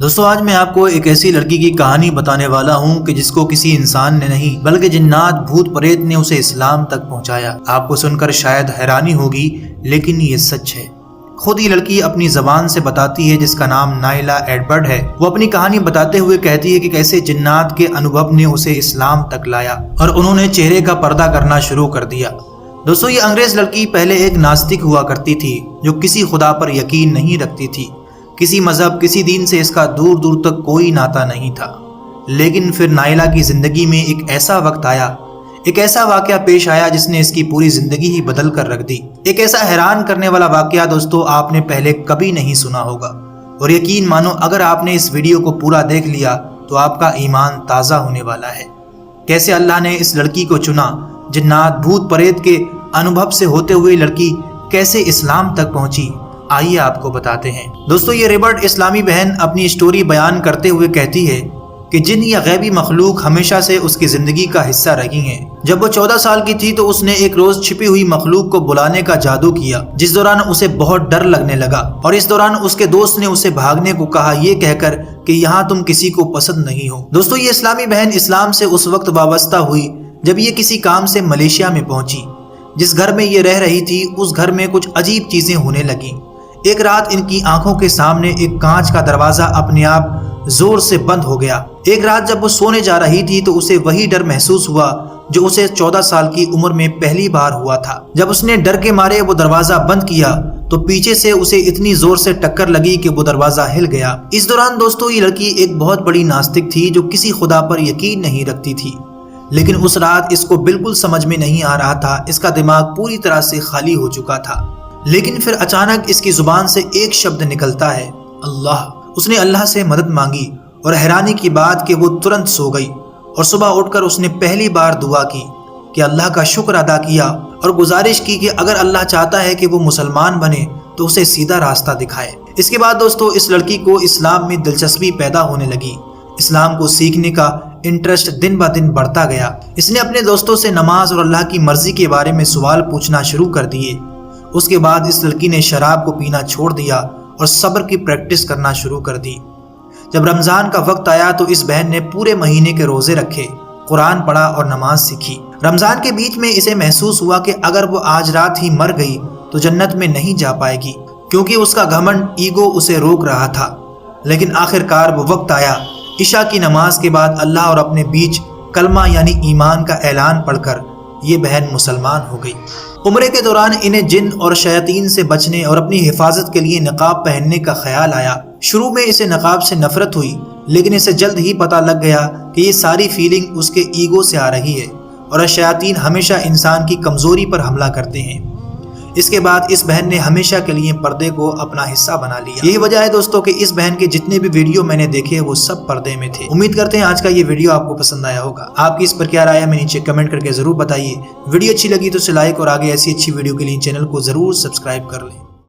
دوستو آج میں آپ کو ایک ایسی لڑکی کی کہانی بتانے والا ہوں کہ جس کو کسی انسان نے نہیں بلکہ جنات بھوت پریت نے اسے اسلام تک پہنچایا۔ آپ کو سن کر شاید حیرانی ہوگی لیکن یہ سچ ہے۔ خود یہ لڑکی اپنی زبان سے بتاتی ہے، جس کا نام نائلا ایڈورڈ ہے۔ وہ اپنی کہانی بتاتے ہوئے کہتی ہے کہ کیسے جنات کے انوبھو نے اسے اسلام تک لایا اور انہوں نے چہرے کا پردہ کرنا شروع کر دیا۔ دوستو یہ انگریز لڑکی پہلے ایک ناستک ہوا کرتی تھی جو کسی خدا پر یقین نہیں رکھتی تھی۔ کسی مذہب کسی دین سے اس کا دور دور تک کوئی ناتا نہیں تھا۔ لیکن پھر نائلا کی زندگی میں ایک ایسا وقت آیا، ایک ایسا واقعہ پیش آیا جس نے اس کی پوری زندگی ہی بدل کر رکھ دی۔ ایک ایسا حیران کرنے والا واقعہ دوستو آپ نے پہلے کبھی نہیں سنا ہوگا، اور یقین مانو اگر آپ نے اس ویڈیو کو پورا دیکھ لیا تو آپ کا ایمان تازہ ہونے والا ہے۔ کیسے اللہ نے اس لڑکی کو چنا، جنات بھوت پریت کے انوبھو سے ہوتے ہوئے لڑکی کیسے اسلام تک پہنچی، آئیے آپ کو بتاتے ہیں۔ دوستو یہ ریبرٹ اسلامی بہن اپنی سٹوری بیان کرتے ہوئے کہتی ہے کہ جن یا غیبی مخلوق ہمیشہ سے اس کی زندگی کا حصہ رہی ہیں۔ جب وہ 14 سال کی تھی تو اس نے ایک روز چھپی ہوئی مخلوق کو بلانے کا جادو کیا، جس دوران اسے بہت ڈر لگنے لگا، اور اس دوران اس کے دوست نے اسے بھاگنے کو کہا، یہ کہہ کر کہ یہاں تم کسی کو پسند نہیں ہو۔ دوستو یہ اسلامی بہن اسلام سے اس وقت وابستہ ہوئی جب یہ کسی کام سے ملیشیا میں پہنچی۔ جس گھر میں یہ رہ رہی تھی اس گھر میں کچھ عجیب چیزیں ہونے لگیں۔ ایک رات ان کی آنکھوں کے سامنے ایک کانچ کا دروازہ اپنے آپ زور سے بند ہو گیا۔ ایک رات جب وہ سونے جا رہی تھی تو اسے وہی ڈر محسوس ہوا جو اسے 14 سال کی عمر میں پہلی بار ہوا تھا۔ جب اس نے ڈر کے مارے وہ دروازہ بند کیا تو پیچھے سے اسے اتنی زور سے ٹکر لگی کہ وہ دروازہ ہل گیا۔ اس دوران دوستو یہ لڑکی ایک بہت بڑی ناستک تھی جو کسی خدا پر یقین نہیں رکھتی تھی، لیکن اس رات اس کو بالکل سمجھ میں نہیں آ رہا تھا، اس کا دماغ پوری طرح سے خالی ہو چکا تھا۔ لیکن پھر اچانک اس کی زبان سے ایک شبد نکلتا ہے، اللہ۔ اس نے اللہ سے مدد مانگی اور حیرانی کی بات کہ وہ ترنت سو گئی، اور صبح اٹھ کر اس نے پہلی بار دعا کی کہ اللہ کا شکر ادا کیا اور گزارش کی کہ اگر اللہ چاہتا ہے کہ وہ مسلمان بنے تو اسے سیدھا راستہ دکھائے۔ اس کے بعد دوستو اس لڑکی کو اسلام میں دلچسپی پیدا ہونے لگی۔ اسلام کو سیکھنے کا انٹرسٹ دن بہ دن بڑھتا گیا۔ اس نے اپنے دوستوں سے نماز اور اللہ کی مرضی کے بارے میں سوال پوچھنا شروع کر دیے۔ اس کے بعد اس لڑکی نے شراب کو پینا چھوڑ دیا اور صبر کی پریکٹس کرنا شروع کر دی۔ جب رمضان کا وقت آیا تو اس بہن نے پورے مہینے کے روزے رکھے، قرآن پڑھا اور نماز سیکھی۔ رمضان کے بیچ میں اسے محسوس ہوا کہ اگر وہ آج رات ہی مر گئی تو جنت میں نہیں جا پائے گی، کیونکہ اس کا گھمنڈ ایگو اسے روک رہا تھا۔ لیکن آخر کار وہ وقت آیا، عشاء کی نماز کے بعد اللہ اور اپنے بیچ کلمہ یعنی ایمان کا اعلان پڑھ کر یہ بہن مسلمان ہو گئی۔ عمرے کے دوران انہیں جن اور شیاطین سے بچنے اور اپنی حفاظت کے لیے نقاب پہننے کا خیال آیا۔ شروع میں اسے نقاب سے نفرت ہوئی، لیکن اسے جلد ہی پتہ لگ گیا کہ یہ ساری فیلنگ اس کے ایگو سے آ رہی ہے، اور شیاطین ہمیشہ انسان کی کمزوری پر حملہ کرتے ہیں۔ اس کے بعد اس بہن نے ہمیشہ کے لیے پردے کو اپنا حصہ بنا لیا۔ یہی وجہ ہے دوستو کہ اس بہن کے جتنے بھی ویڈیو میں نے دیکھے وہ سب پردے میں تھے۔ امید کرتے ہیں آج کا یہ ویڈیو آپ کو پسند آیا ہوگا۔ آپ کی اس پر کیا رائے ہے ہمیں نیچے کمنٹ کر کے ضرور بتائیے۔ ویڈیو اچھی لگی تو اسے لائک، اور آگے ایسی اچھی ویڈیو کے لیے چینل کو ضرور سبسکرائب کر لیں۔